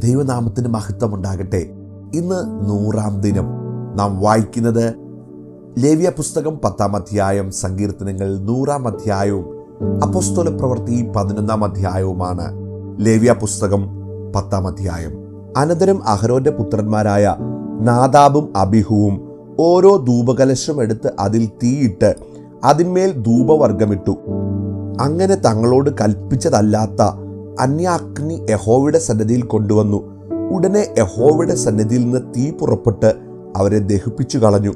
ദൈവനാമത്തിന് മഹത്വമുണ്ടാകട്ടെ. ഇന്ന് 100-ാം ദിനം. നാം വായിക്കുന്നത് ലേവ്യ പുസ്തകം 10-ാം അധ്യായം, സങ്കീർത്തനങ്ങൾ 100-ാം അധ്യായവും അപ്പോസ്തല പ്രവൃത്തി 11-ാം അധ്യായവുമാണ്. ലേവ്യ പുസ്തകം 10-ാം അധ്യായം. അനന്തരം അഹരോന്റെ പുത്രന്മാരായ നാദാബും അബിഹുവും ഓരോ ധൂപകലശം എടുത്ത് അതിൽ തീയിട്ട് അതിന്മേൽ ധൂപവർഗമിട്ടു. അങ്ങനെ തങ്ങളോട് കൽപ്പിച്ചതല്ലാത്ത അന്യാഗ്നി യഹോവയുടെ സന്നിധിയിൽ കൊണ്ടുവന്നു. ഉടനെ യഹോവയുടെ സന്നിധിയിൽ നിന്ന് തീ പുറപ്പെട്ട് അവരെ ദഹിപ്പിച്ചു കളഞ്ഞു.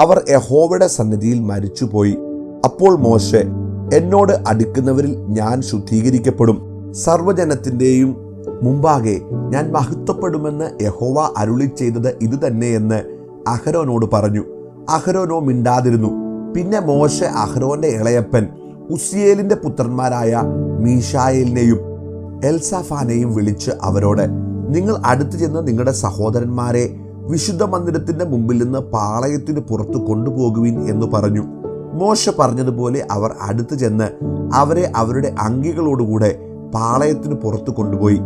അവർ യഹോവയുടെ സന്നിധിയിൽ മരിച്ചുപോയി. അപ്പോൾ മോശെ, എന്നോട് അടുക്കുന്നവരിൽ ഞാൻ ശുദ്ധീകരിക്കപ്പെടും, സർവ്വജനത്തിൻ്റെയും മുമ്പാകെ ഞാൻ മഹത്വപ്പെടുമെന്ന് യഹോവ അരുളി ചെയ്തത് ഇത് തന്നെയെന്ന് അഹരോനോട് പറഞ്ഞു. അഹരോനോ മിണ്ടാതിരുന്നു. പിന്നെ മോശെ അഹരോന്റെ ഇളയപ്പൻ ഉസിയേലിന്റെ പുത്രന്മാരായ മീശായേലിനെയും എൽസാഫാനെയും വിളിച്ച് അവരോട്, നിങ്ങൾ അടുത്തു ചെന്ന് നിങ്ങളുടെ സഹോദരന്മാരെ വിശുദ്ധ മന്ദിരത്തിന്റെ മുമ്പിൽ നിന്ന് പാളയത്തിന് പുറത്തു കൊണ്ടുപോകുവിൻ എന്ന് പറഞ്ഞു. മോശെ പറഞ്ഞതുപോലെ അവർ അടുത്തു ചെന്ന് അവരെ അവരുടെ അങ്കികളോടുകൂടെ പാളയത്തിന് പുറത്തു കൊണ്ടുപോയി.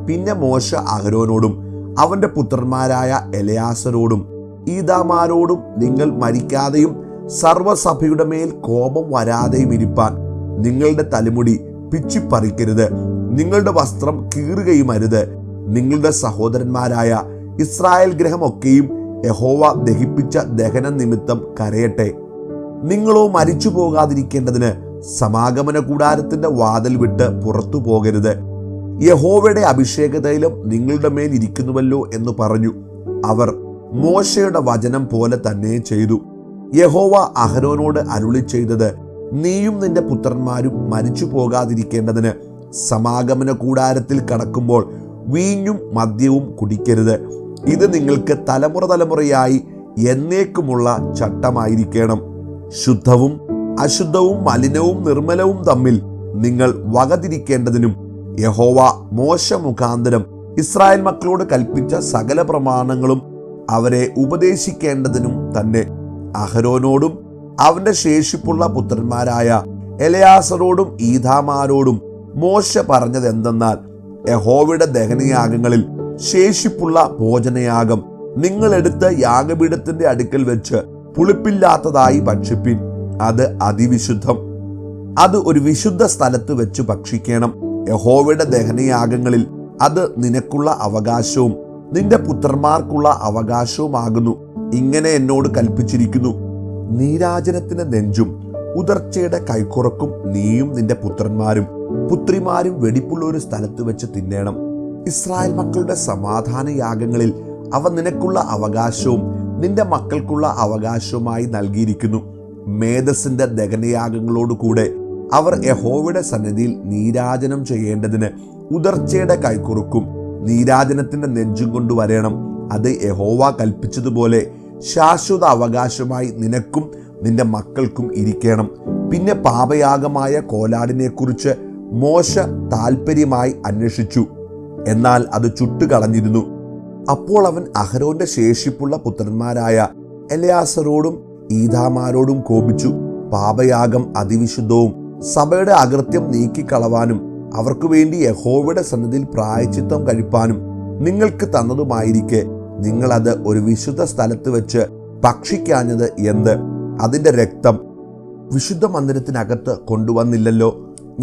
പിന്നെ മോശെ അഹരോനോടും അവന്റെ പുത്രന്മാരായ എലയാസരോടും ഈഥാമാരോടും, നിങ്ങൾ മരിക്കാതെയും സർവ്വസഭയുടെ മേൽ കോപം വരാതെയും ഇരിപ്പാൻ നിങ്ങളുടെ തലമുടി പിച്ചിപ്പറിക്കരുത്, നിങ്ങളുടെ വസ്ത്രം കീറുകയും അരുത്. നിങ്ങളുടെ സഹോദരന്മാരായ ഇസ്രായേൽ ഗൃഹമൊക്കെയും യഹോവ ദഹിപ്പിച്ച ദഹന നിമിത്തം കരയട്ടെ. നിങ്ങളോ മരിച്ചു പോകാതിരിക്കേണ്ടതിന് സമാഗമന കൂടാരത്തിന്റെ വാതിൽ വിട്ട് പുറത്തു പോകരുത്. യഹോവയുടെ അഭിഷേകതൈലം നിങ്ങളുടെ മേൽ ഇരിക്കുന്നുവല്ലോ എന്ന് പറഞ്ഞു. അവർ മോശയുടെ വചനം പോലെ തന്നെ ചെയ്തു. യഹോവ അഹരോനോട് അരുളി ചെയ്തത്, നീയും നിന്റെ പുത്രന്മാരും മരിച്ചു പോകാതിരിക്കേണ്ടതിന് സമാഗമന കൂടാരത്തിൽ കടക്കുമ്പോൾ വീഞ്ഞും മദ്യവും കുടിക്കരുത്. ഇത് നിങ്ങൾക്ക് തലമുറ തലമുറയായി എന്നേക്കുമുള്ള ചട്ടമായിരിക്കണം. ശുദ്ധവും അശുദ്ധവും മലിനവും നിർമ്മലവും തമ്മിൽ നിങ്ങൾ വകതിരിക്കേണ്ടതിനും യഹോവ മോശെ മുഖാന്തരം ഇസ്രായേൽ മക്കളോട് കൽപ്പിച്ച സകല പ്രമാണങ്ങളും അവരെ ഉപദേശിക്കേണ്ടതിനും തന്നെ. അഹരോനോടും അവന്റെ ശേഷിപ്പുള്ള പുത്രന്മാരായ എലയാസരോടും ഈഥാമാരോടും മോശെ പറഞ്ഞത് എന്തെന്നാൽ, യഹോവയുടെ ദഹനയാഗങ്ങളിൽ ശേഷിപ്പുള്ള ഭോജനയാഗം നിങ്ങൾ എടുത്ത് യാഗപീഠത്തിന്റെ അടുക്കൽ വെച്ച് പുളിപ്പില്ലാത്തതായി ഭക്ഷിപ്പിൻ. അത് അതിവിശുദ്ധം. അത് ഒരു വിശുദ്ധ സ്ഥലത്ത് വെച്ച് ഭക്ഷിക്കണം. യഹോവയുടെ ദഹനയാഗങ്ങളിൽ അത് നിനക്കുള്ള അവകാശവും നിന്റെ പുത്രന്മാർക്കുള്ള അവകാശവുമാകുന്നു. ഇങ്ങനെ എന്നോട് കൽപ്പിച്ചിരിക്കുന്നു, നീരാജനത്തിന്റെ നെഞ്ചും ഉദർച്ചയുടെ കൈക്കുറക്കും നീയും നിന്റെ പുത്രന്മാരും പുത്രിമാരും വെടിപ്പുള്ള ഒരു സ്ഥലത്ത് വെച്ച് തിന്നേണം. ഇസ്രായേൽ മക്കളുടെ സമാധാന യാഗങ്ങളിൽ അവ നിനക്കുള്ള അവകാശവും നിന്റെ മക്കൾക്കുള്ള അവകാശവുമായി നൽകിയിരിക്കുന്നു. മേധസ്സിന്റെ ദഹനയാഗങ്ങളോടുകൂടെ അവർ യഹോവയുടെ സന്നിധിയിൽ നീരാജനം ചെയ്യേണ്ടതിന് ഉദർച്ചയുടെ കൈക്കുറുക്കും നീരാജനത്തിന്റെ നെഞ്ചും കൊണ്ടുവരേണം. അത് യഹോവ കൽപ്പിച്ചതുപോലെ ശാശ്വത അവകാശമായി നിനക്കും നിന്റെ മക്കൾക്കും ഇരിക്കണം. പിന്നെ പാപയാഗമായ കോലാടിനെക്കുറിച്ച് മോശെ താൽപര്യമായി അന്വേഷിച്ചു, എന്നാൽ അത് ചുട്ടുകളഞ്ഞിരുന്നു. അപ്പോൾ അവൻ അഹരോന്റെ ശേഷിപ്പുള്ള പുത്രന്മാരായ എലയാസരോടും ഈഥാമാരോടും കോപിച്ചു. പാപയാഗം അതിവിശുദ്ധവും സഭയുടെ അകൃത്യം നീക്കിക്കളവാനും അവർക്കു വേണ്ടി യഹോവയുടെ സന്നിധിയിൽ പ്രായശ്ചിത്തം കഴിപ്പാനും നിങ്ങൾക്ക് തന്നതുമായിരിക്കെ നിങ്ങൾ അത് ഒരു വിശുദ്ധ സ്ഥലത്ത് വെച്ച് ഭക്ഷിക്കാഞ്ഞത് എന്ത്? അതിൻ്റെ രക്തം വിശുദ്ധ മന്ദിരത്തിനകത്ത് കൊണ്ടുവന്നില്ലല്ലോ.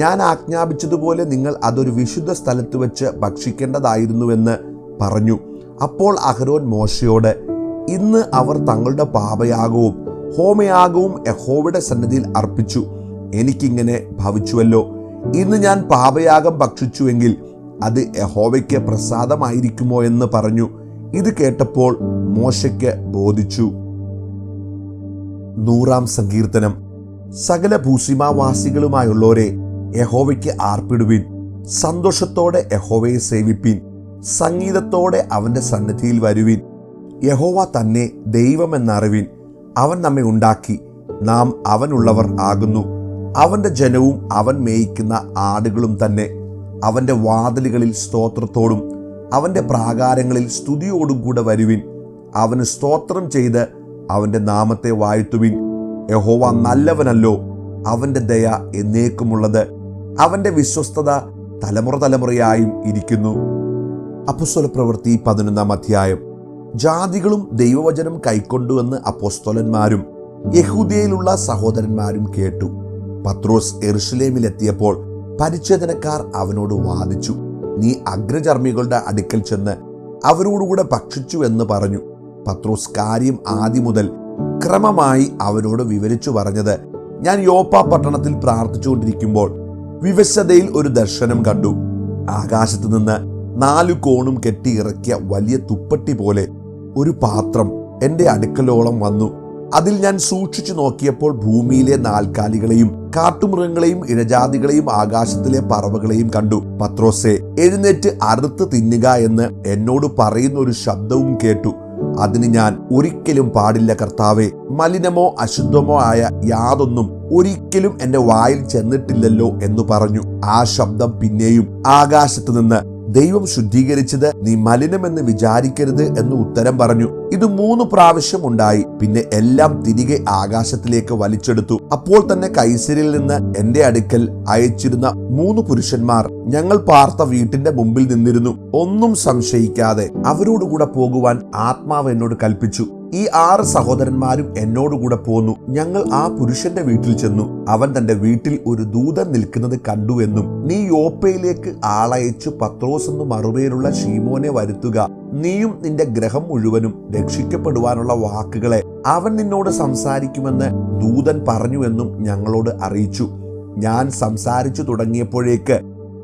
ഞാൻ ആജ്ഞാപിച്ചതുപോലെ നിങ്ങൾ അതൊരു വിശുദ്ധ സ്ഥലത്ത് വെച്ച് ഭക്ഷിക്കേണ്ടതായിരുന്നുവെന്ന് പറഞ്ഞു. അപ്പോൾ അഹരോൻ മോശയോട്, ഇന്ന് അവർ തങ്ങളുടെ പാപയാഗവും ഹോമയാഗവും യഹോവയുടെ സന്നിധിയിൽ അർപ്പിച്ചു. എനിക്കിങ്ങനെ ഭവിച്ചുവല്ലോ. ഇന്ന് ഞാൻ പാപയാഗം ഭക്ഷിച്ചുവെങ്കിൽ അത് യഹോവയ്ക്ക് പ്രസാദമായിരിക്കുമോ എന്ന് പറഞ്ഞു. ഇത് കേട്ടപ്പോൾ മോശയ്ക്ക് ബോധിച്ചു. 100-ാം സങ്കീർത്തനം. സകല ഭൂസിമാവാസികളുമായുള്ളവരെ യഹോവയ്ക്ക് ആർപ്പിടുവിൻ. സന്തോഷത്തോടെ യഹോവയെ സേവിപ്പിൻ. സംഗീതത്തോടെ അവന്റെ സന്നിധിയിൽ വരുവിൻ. യഹോവ തന്നെ ദൈവമെന്നറിവിൻ. അവൻ നമ്മെ ഉണ്ടാക്കി, നാം അവനുള്ളവർ ആകുന്നു. അവന്റെ ജനവും അവൻ മേയിക്കുന്ന ആടുകളും തന്നെ. അവന്റെ വാതിലുകളിൽ സ്തോത്രത്തോടും അവന്റെ പ്രാകാരങ്ങളിൽ സ്തുതിയോടും കൂടെ വരുവിൻ. അവന് സ്തോത്രം ചെയ്ത് അവന്റെ നാമത്തെ വാഴ്ത്തുവിൻ. യഹോവ നല്ലവനല്ലോ, അവന്റെ ദയ എന്നേക്കുമുള്ളത്. അവന്റെ വിശ്വസ്തത തലമുറ തലമുറയായും ഇരിക്കുന്നു. അപ്പോസ്തലപ്രവൃത്തി 11 അധ്യായം. ജാതികളും ദൈവവചനം കൈക്കൊണ്ടുവെന്ന് അപ്പോസ്തലന്മാരും യഹൂദയിലുള്ള സഹോദരന്മാരും കേട്ടു. പത്രോസ് യെരുശലേമിലെത്തിയപ്പോൾ പരിച്ഛേദനക്കാർ അവനോട് വാദിച്ചു, നീ അഗ്രചർമ്മികളുടെ അടുക്കൽ ചെന്ന് അവരോടുകൂടെ ഭക്ഷിച്ചു എന്ന് പറഞ്ഞു. പത്രോസ് കാര്യം ആദ്യം മുതൽ ക്രമമായി അവരോട് വിവരിച്ചു പറഞ്ഞത്, ഞാൻ യോപ്പ പട്ടണത്തിൽ പ്രാർത്ഥിച്ചുകൊണ്ടിരിക്കുമ്പോൾ വിവശതയിൽ ഒരു ദർശനം കണ്ടു. ആകാശത്ത് നിന്ന് 4 കോണും കെട്ടി ഇറക്കിയ വലിയ തുപ്പട്ടി പോലെ ഒരു പാത്രം എൻ്റെ അടുക്കലോളം വന്നു. അതിൽ ഞാൻ സൂക്ഷിച്ചു നോക്കിയപ്പോൾ ഭൂമിയിലെ 4 കാലികളെയും കാട്ടുമൃഗങ്ങളെയും ഇഴജാതികളെയും ആകാശത്തിലെ പറവകളെയും കണ്ടു. പത്രോസേ, എഴുന്നേറ്റ് അറുത്ത് തിന്നുക എന്ന് എന്നോട് പറയുന്ന ഒരു ശബ്ദവും കേട്ടു. അതിന് ഞാൻ, ഒരിക്കലും പാടില്ല കർത്താവേ, മലിനമോ അശുദ്ധമോ ആയ യാതൊന്നും ഒരിക്കലും എൻ്റെ വായിൽ ചെന്നിട്ടില്ലല്ലോ എന്ന് പറഞ്ഞു. ആ ശബ്ദം പിന്നെയും ആകാശത്ത് നിന്ന്, ദൈവം ശുദ്ധീകരിച്ചത് നീ മലിനമെന്ന് വിചാരിക്കരുത് എന്ന് ഉത്തരം പറഞ്ഞു. ഇത് 3 പ്രാവശ്യം ഉണ്ടായി. പിന്നെ എല്ലാം തിരികെ ആകാശത്തിലേക്ക് വലിച്ചെടുത്തു. അപ്പോൾ തന്നെ കൈസരിൽ നിന്ന് എൻ്റെ അടുക്കൽ അയച്ചിരുന്ന 3 പുരുഷന്മാർ ഞങ്ങൾ പാർത്ത വീട്ടിന്റെ മുമ്പിൽ നിന്നിരുന്നു. ഒന്നും സംശയിക്കാതെ അവരോടുകൂടെ പോകുവാൻ ആത്മാവ് എന്നോട് കൽപ്പിച്ചു. ഈ 6 സഹോദരന്മാരും എന്നോടുകൂടെ പോന്നു. ഞങ്ങൾ ആ പുരുഷന്റെ വീട്ടിൽ ചെന്നു. അവൻ തന്റെ വീട്ടിൽ ഒരു ദൂതൻ നിൽക്കുന്നത് കണ്ടുവെന്നും, നീ യോപ്പയിലേക്ക് ആളയച്ചു പത്രോസ് എന്ന് മറുപേരുള്ള ശീമോനെ വരുത്തുക, നീയും നിന്റെ ഗ്രഹം മുഴുവനും രക്ഷിക്കപ്പെടുവാനുള്ള വാക്കുകളെ അവൻ നിന്നോട് സംസാരിക്കുമെന്ന് ദൂതൻ പറഞ്ഞുവെന്നും ഞങ്ങളോട് അറിയിച്ചു. ഞാൻ സംസാരിച്ചു തുടങ്ങിയപ്പോഴേക്ക്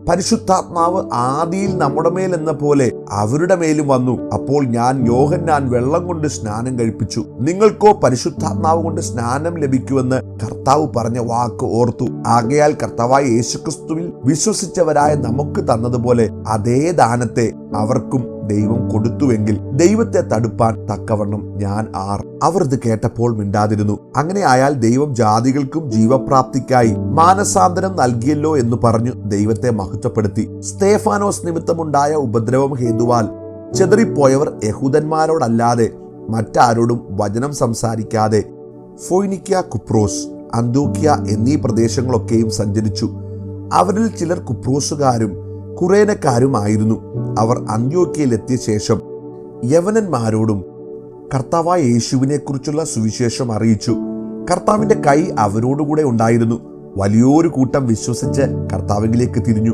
പരിശുദ്ധാത്മാവ് ആദിയിൽ നമ്മുടെ മേൽ എന്ന പോലെ അവരുടെ മേലും വന്നു. അപ്പോൾ ഞാൻ യോഹന്നാൻ വെള്ളം കൊണ്ട് സ്നാനം കഴിപ്പിച്ചു, നിങ്ങൾക്കോ പരിശുദ്ധാത്മാവ് കൊണ്ട് സ്നാനം ലഭിക്കുമെന്ന് കർത്താവ് പറഞ്ഞ വാക്ക് ഓർത്തു. ആകയാൽ കർത്താവായ യേശുക്രിസ്തുവിൽ വിശ്വസിച്ചവരായ നമുക്ക് തന്നതുപോലെ അതേ ദാനത്തെ അവർക്കും ദൈവം കൊടുത്തുവെങ്കിൽ ദൈവത്തെ തടുപ്പാൻ തക്കവണ്ണം ഞാൻ ആർ. അവർ ഇത് കേട്ടപ്പോൾ മിണ്ടാതിരുന്നു. അങ്ങനെ ആയാൽ ദൈവം ജാതികൾക്കും ജീവപ്രാപ്തിക്കായി മാനസാന്തരം നൽകിയല്ലോ എന്ന് പറഞ്ഞു ദൈവത്തെ മഹത്വപ്പെടുത്തി. സ്തേഫാനോസ് നിമിത്തമുണ്ടായ ഉപദ്രവം ഹേതുവാൽ ചെതറിപ്പോയവർ യഹൂദന്മാരോടല്ലാതെ മറ്റാരോടും വചനം സംസാരിക്കാതെ ഫൊയ്നിക്യ, കുപ്രോസ്, അന്ത്യോക്യ എന്നീ പ്രദേശങ്ങളൊക്കെയും സഞ്ചരിച്ചു. അവരിൽ ചിലർ കുപ്രോസുകാരും കുറേനക്കാരുമായിരുന്നു. അവർ അന്ത്യോക്യയിലെത്തിയ ശേഷം യവനന്മാരോടും കർത്താവായ യേശുവിനെ കുറിച്ചുള്ള സുവിശേഷം അറിയിച്ചു. കർത്താവിന്റെ കൈ അവരോടുകൂടെ ഉണ്ടായിരുന്നു. വലിയൊരു കൂട്ടം വിശ്വസിച്ച് കർത്താവിലേക്ക് തിരിഞ്ഞു.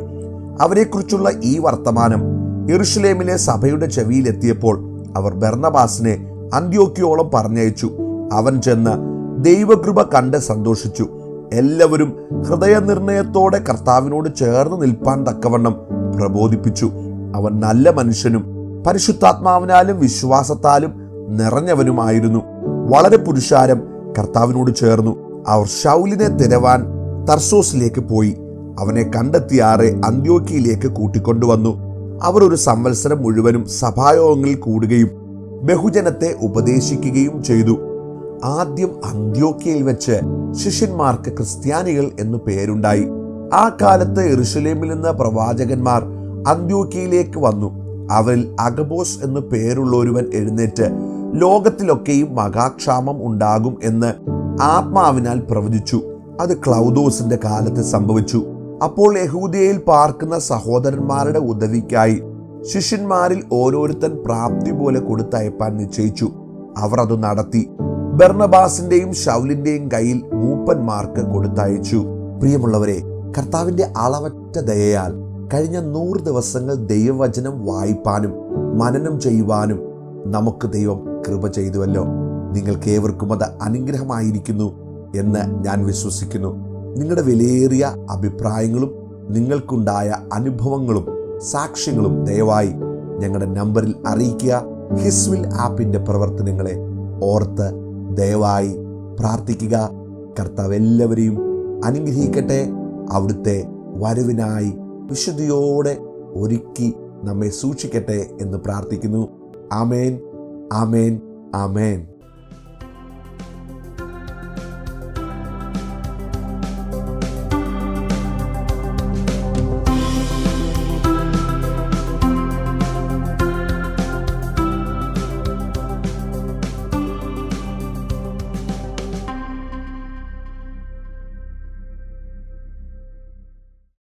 അവരെക്കുറിച്ചുള്ള ഈ വർത്തമാനം യെരുശലേമിലെ സഭയുടെ ചെവിയിലെത്തിയപ്പോൾ അവർ ബർന്നബാസിനെ അന്ത്യോക്യയോളം പറഞ്ഞയച്ചു. അവൻ ചെന്ന് ദൈവകൃപ കണ്ട് സന്തോഷിച്ചു. എല്ലാവരും ഹൃദയനിർണയത്തോടെ കർത്താവിനോട് ചേർന്ന് നിൽപ്പാൻ തക്കവണ്ണം പ്രബോധിപ്പിച്ചു. അവൻ നല്ല മനുഷ്യനും പരിശുദ്ധാത്മാവിനാലും വിശ്വാസത്താലും നിറഞ്ഞവനുമായിരുന്നു. വളരെ പുരുഷാരം കർത്താവിനോട് ചേർന്നു. അവർ ശൗലിനെ തിരവാൻ തർസോസിലേക്ക് പോയി. അവനെ കണ്ടെത്തിയാറെ അന്ത്യോക്യയിലേക്ക് കൂട്ടിക്കൊണ്ടുവന്നു. അവർ ഒരു സംവത്സരം മുഴുവനും സഭായോഗങ്ങളിൽ കൂടുകയും ബഹുജനത്തെ ഉപദേശിക്കുകയും ചെയ്തു. ആദ്യം അന്ത്യോക്യയിൽ വെച്ച് ശിഷ്യന്മാർക്ക് ക്രിസ്ത്യാനികൾ എന്നു പേരുണ്ടായി. ആ കാലത്ത് യെരുശലേമിൽ നിന്ന് പ്രവാചകന്മാർ അന്ത്യോക്യയിലേക്ക് വന്നു. അവരിൽ അഗബോസ് എന്നു പേരുള്ള ഒരുവൻ എഴുന്നേറ്റ് ലോകത്തിലൊക്കെയും മഹാക്ഷാമം ഉണ്ടാകും എന്ന് ആത്മാവിനാൽ പ്രവചിച്ചു. അത് ക്ലൗദോസിന്റെ കാലത്ത് സംഭവിച്ചു. അപ്പോൾ യഹൂദയിൽ പാർക്കുന്ന സഹോദരന്മാരുടെ ഉദവിക്കായി ശിഷ്യന്മാരിൽ ഓരോരുത്തൻ പ്രാപ്തി പോലെ കൊടുത്തയപ്പാൻ നിശ്ചയിച്ചു. അവർ അത് നടത്തി. ബർന്നബാസിന്റെയും ശൗലിന്റെയും കയ്യിൽ മൂപ്പന്മാർക്ക് കൊടുത്തയച്ചു. പ്രിയമുള്ളവരെ, കർത്താവിന്റെ അളവറ്റ ദയയാൽ കഴിഞ്ഞ 100 ദിവസങ്ങൾ ദൈവവചനം വായിപ്പാനും മനനം ചെയ്യുവാനും നമുക്ക് ദൈവം കൃപ ചെയ്തുവല്ലോ. നിങ്ങൾക്ക് ഏവർക്കും അത് അനുഗ്രഹമായിരിക്കുന്നു എന്ന് ഞാൻ വിശ്വസിക്കുന്നു. നിങ്ങളുടെ വിലയേറിയ അഭിപ്രായങ്ങളും നിങ്ങൾക്കുണ്ടായ അനുഭവങ്ങളും സാക്ഷ്യങ്ങളും ദയവായി ഞങ്ങളുടെ നമ്പറിൽ അറിയിക്കുക. ഹിസ്വിൽ ആപ്പിന്റെ പ്രവർത്തനങ്ങളെ ഓർത്ത് ദയവായി പ്രാർത്ഥിക്കുക. കർത്താവ് എല്ലാവരെയും അനുഗ്രഹിക്കട്ടെ. അവിടുത്തെ വരവിനായി വിശുദ്ധിയോടെ ഒരുക്കി നമ്മെ സൂക്ഷിക്കട്ടെ എന്ന് പ്രാർത്ഥിക്കുന്നു. ആമേൻ, ആമേൻ, ആമേൻ.